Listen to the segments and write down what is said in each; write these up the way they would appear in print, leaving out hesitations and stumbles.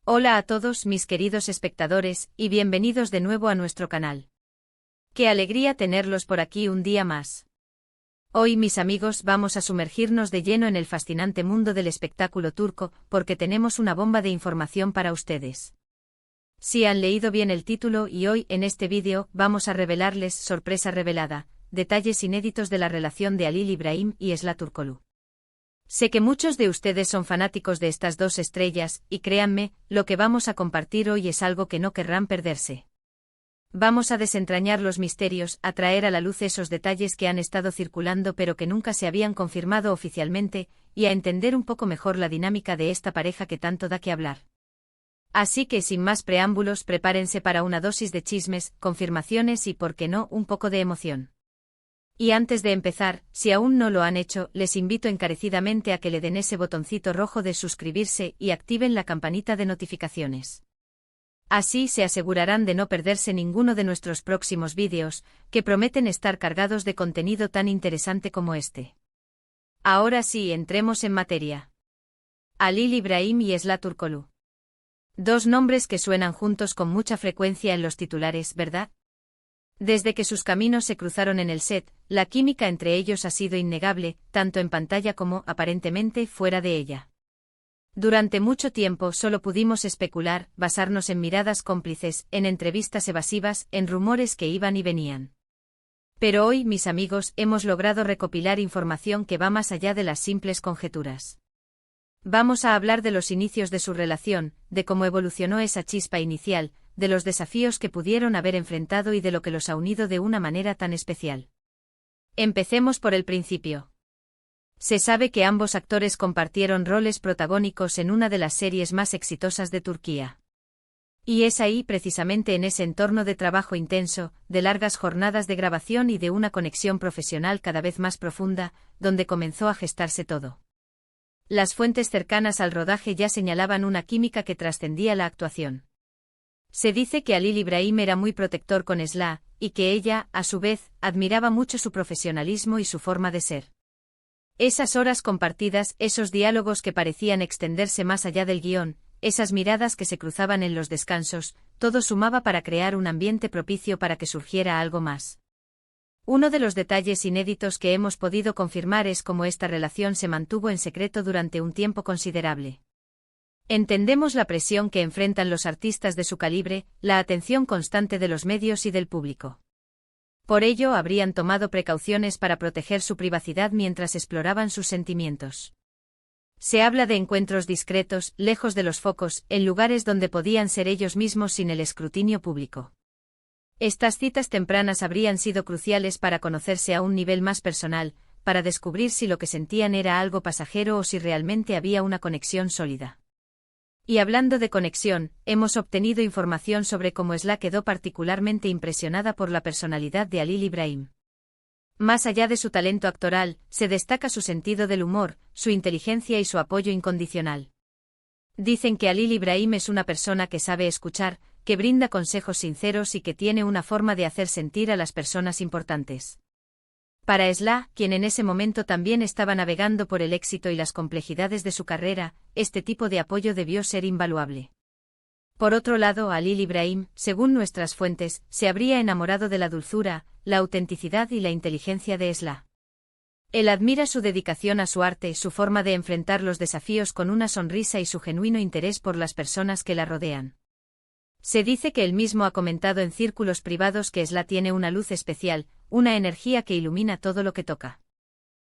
Hola a todos mis queridos espectadores, y bienvenidos de nuevo a nuestro canal. Qué alegría tenerlos por aquí un día más. Hoy, mis amigos, vamos a sumergirnos de lleno en el fascinante mundo del espectáculo turco, porque tenemos una bomba de información para ustedes. Si han leído bien el título, y hoy, en este vídeo, vamos a revelarles, sorpresa revelada, detalles inéditos de la relación de Halil İbrahim y Esla Turkoglu. Sé que muchos de ustedes son fanáticos de estas dos estrellas, y créanme, lo que vamos a compartir hoy es algo que no querrán perderse. Vamos a desentrañar los misterios, a traer a la luz esos detalles que han estado circulando pero que nunca se habían confirmado oficialmente, y a entender un poco mejor la dinámica de esta pareja que tanto da que hablar. Así que sin más preámbulos, prepárense para una dosis de chismes, confirmaciones y, por qué no, un poco de emoción. Y antes de empezar, si aún no lo han hecho, les invito encarecidamente a que le den ese botoncito rojo de suscribirse y activen la campanita de notificaciones. Así se asegurarán de no perderse ninguno de nuestros próximos vídeos, que prometen estar cargados de contenido tan interesante como este. Ahora sí, entremos en materia. Halil İbrahim y Esla Turkoglu. Dos nombres que suenan juntos con mucha frecuencia en los titulares, ¿verdad? Desde que sus caminos se cruzaron en el set, la química entre ellos ha sido innegable, tanto en pantalla como, aparentemente, fuera de ella. Durante mucho tiempo solo pudimos especular, basarnos en miradas cómplices, en entrevistas evasivas, en rumores que iban y venían. Pero hoy, mis amigos, hemos logrado recopilar información que va más allá de las simples conjeturas. Vamos a hablar de los inicios de su relación, de cómo evolucionó esa chispa inicial, de los desafíos que pudieron haber enfrentado y de lo que los ha unido de una manera tan especial. Empecemos por el principio. Se sabe que ambos actores compartieron roles protagónicos en una de las series más exitosas de Turquía. Y es ahí, precisamente en ese entorno de trabajo intenso, de largas jornadas de grabación y de una conexión profesional cada vez más profunda, donde comenzó a gestarse todo. Las fuentes cercanas al rodaje ya señalaban una química que trascendía la actuación. Se dice que Halil İbrahim era muy protector con Esla, y que ella, a su vez, admiraba mucho su profesionalismo y su forma de ser. Esas horas compartidas, esos diálogos que parecían extenderse más allá del guión, esas miradas que se cruzaban en los descansos, todo sumaba para crear un ambiente propicio para que surgiera algo más. Uno de los detalles inéditos que hemos podido confirmar es cómo esta relación se mantuvo en secreto durante un tiempo considerable. Entendemos la presión que enfrentan los artistas de su calibre, la atención constante de los medios y del público. Por ello, habrían tomado precauciones para proteger su privacidad mientras exploraban sus sentimientos. Se habla de encuentros discretos, lejos de los focos, en lugares donde podían ser ellos mismos sin el escrutinio público. Estas citas tempranas habrían sido cruciales para conocerse a un nivel más personal, para descubrir si lo que sentían era algo pasajero o si realmente había una conexión sólida. Y hablando de conexión, hemos obtenido información sobre cómo Esla quedó particularmente impresionada por la personalidad de Halil İbrahim. Más allá de su talento actoral, se destaca su sentido del humor, su inteligencia y su apoyo incondicional. Dicen que Halil İbrahim es una persona que sabe escuchar, que brinda consejos sinceros y que tiene una forma de hacer sentir a las personas importantes. Para Esla, quien en ese momento también estaba navegando por el éxito y las complejidades de su carrera, este tipo de apoyo debió ser invaluable. Por otro lado, Halil İbrahim, según nuestras fuentes, se habría enamorado de la dulzura, la autenticidad y la inteligencia de Esla. Él admira su dedicación a su arte, su forma de enfrentar los desafíos con una sonrisa y su genuino interés por las personas que la rodean. Se dice que él mismo ha comentado en círculos privados que Esla tiene una luz especial, una energía que ilumina todo lo que toca.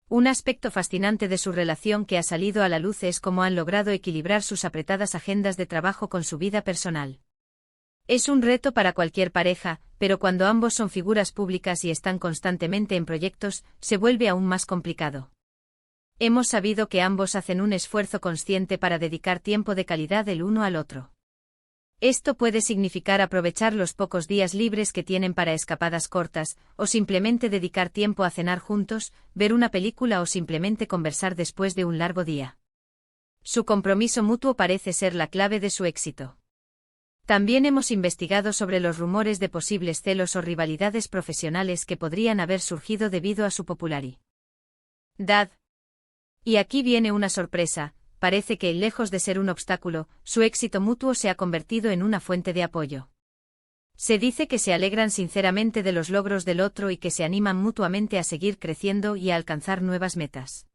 Un aspecto fascinante de su relación que ha salido a la luz es cómo han logrado equilibrar sus apretadas agendas de trabajo con su vida personal. Es un reto para cualquier pareja, pero cuando ambos son figuras públicas y están constantemente en proyectos, se vuelve aún más complicado. Hemos sabido que ambos hacen un esfuerzo consciente para dedicar tiempo de calidad el uno al otro. Esto puede significar aprovechar los pocos días libres que tienen para escapadas cortas, o simplemente dedicar tiempo a cenar juntos, ver una película o simplemente conversar después de un largo día. Su compromiso mutuo parece ser la clave de su éxito. También hemos investigado sobre los rumores de posibles celos o rivalidades profesionales que podrían haber surgido debido a su popularidad. Y aquí viene una sorpresa. parece que, lejos de ser un obstáculo, su éxito mutuo se ha convertido en una fuente de apoyo. Se dice que se alegran sinceramente de los logros del otro y que se animan mutuamente a seguir creciendo y a alcanzar nuevas metas.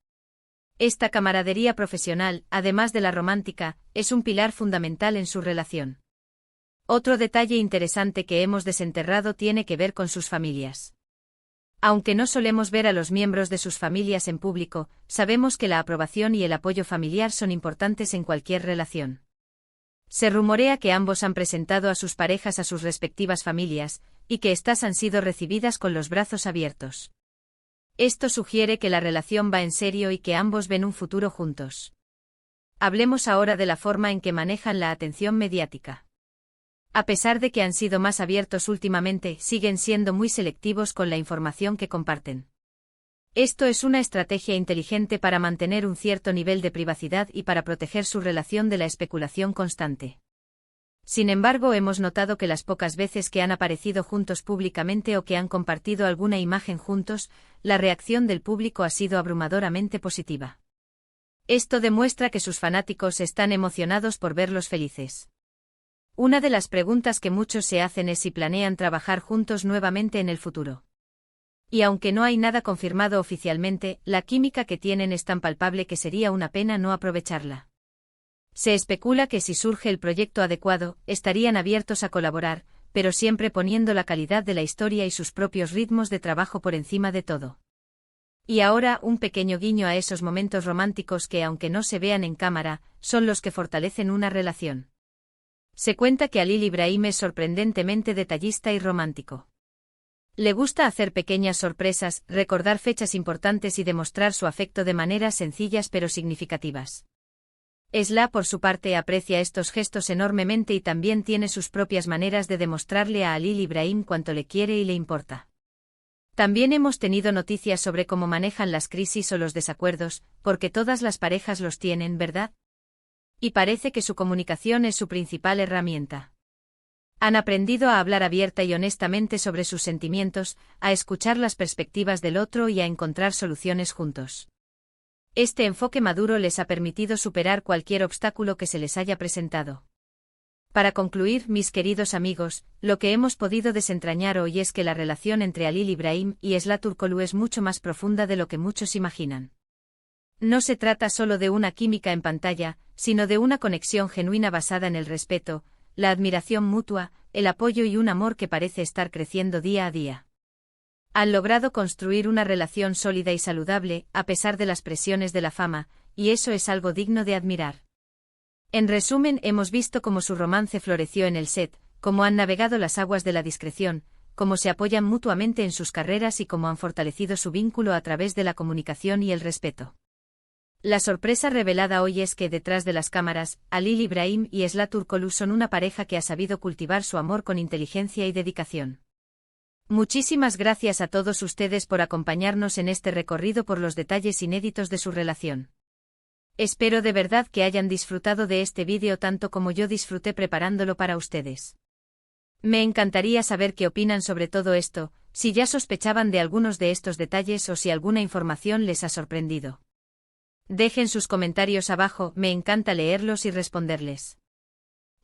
Esta camaradería profesional, además de la romántica, es un pilar fundamental en su relación. Otro detalle interesante que hemos desenterrado tiene que ver con sus familias. Aunque no solemos ver a los miembros de sus familias en público, sabemos que la aprobación y el apoyo familiar son importantes en cualquier relación. Se rumorea que ambos han presentado a sus parejas a sus respectivas familias, y que éstas han sido recibidas con los brazos abiertos. Esto sugiere que la relación va en serio y que ambos ven un futuro juntos. Hablemos ahora de la forma en que manejan la atención mediática. A pesar de que han sido más abiertos últimamente, siguen siendo muy selectivos con la información que comparten. Esto es una estrategia inteligente para mantener un cierto nivel de privacidad y para proteger su relación de la especulación constante. Sin embargo, hemos notado que las pocas veces que han aparecido juntos públicamente o que han compartido alguna imagen juntos, la reacción del público ha sido abrumadoramente positiva. Esto demuestra que sus fanáticos están emocionados por verlos felices. Una de las preguntas que muchos se hacen es si planean trabajar juntos nuevamente en el futuro. Y aunque no hay nada confirmado oficialmente, la química que tienen es tan palpable que sería una pena no aprovecharla. Se especula que si surge el proyecto adecuado, estarían abiertos a colaborar, pero siempre poniendo la calidad de la historia y sus propios ritmos de trabajo por encima de todo. Y ahora, un pequeño guiño a esos momentos románticos que, aunque no se vean en cámara, son los que fortalecen una relación. Se cuenta que Halil Ibrahim es sorprendentemente detallista y romántico. Le gusta hacer pequeñas sorpresas, recordar fechas importantes y demostrar su afecto de maneras sencillas pero significativas. Esla, por su parte, aprecia estos gestos enormemente y también tiene sus propias maneras de demostrarle a Halil Ibrahim cuánto le quiere y le importa. También hemos tenido noticias sobre cómo manejan las crisis o los desacuerdos, porque todas las parejas los tienen, ¿verdad? Y parece que su comunicación es su principal herramienta. Han aprendido a hablar abierta y honestamente sobre sus sentimientos, a escuchar las perspectivas del otro y a encontrar soluciones juntos. Este enfoque maduro les ha permitido superar cualquier obstáculo que se les haya presentado. Para concluir, mis queridos amigos, lo que hemos podido desentrañar hoy es que la relación entre Halil Ibrahim y Esla Turkoglu es mucho más profunda de lo que muchos imaginan. No se trata solo de una química en pantalla, sino de una conexión genuina basada en el respeto, la admiración mutua, el apoyo y un amor que parece estar creciendo día a día. Han logrado construir una relación sólida y saludable, a pesar de las presiones de la fama, y eso es algo digno de admirar. En resumen, hemos visto cómo su romance floreció en el set, cómo han navegado las aguas de la discreción, cómo se apoyan mutuamente en sus carreras y cómo han fortalecido su vínculo a través de la comunicación y el respeto. La sorpresa revelada hoy es que detrás de las cámaras, Halil Ibrahim y Esla Turkoglu son una pareja que ha sabido cultivar su amor con inteligencia y dedicación. Muchísimas gracias a todos ustedes por acompañarnos en este recorrido por los detalles inéditos de su relación. Espero de verdad que hayan disfrutado de este vídeo tanto como yo disfruté preparándolo para ustedes. Me encantaría saber qué opinan sobre todo esto, si ya sospechaban de algunos de estos detalles o si alguna información les ha sorprendido. Dejen sus comentarios abajo, me encanta leerlos y responderles.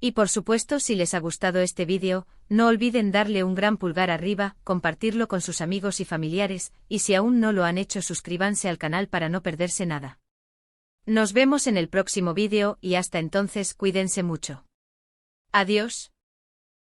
Y por supuesto, si les ha gustado este vídeo, no olviden darle un gran pulgar arriba, compartirlo con sus amigos y familiares, y si aún no lo han hecho, suscríbanse al canal para no perderse nada. Nos vemos en el próximo vídeo y hasta entonces cuídense mucho. Adiós.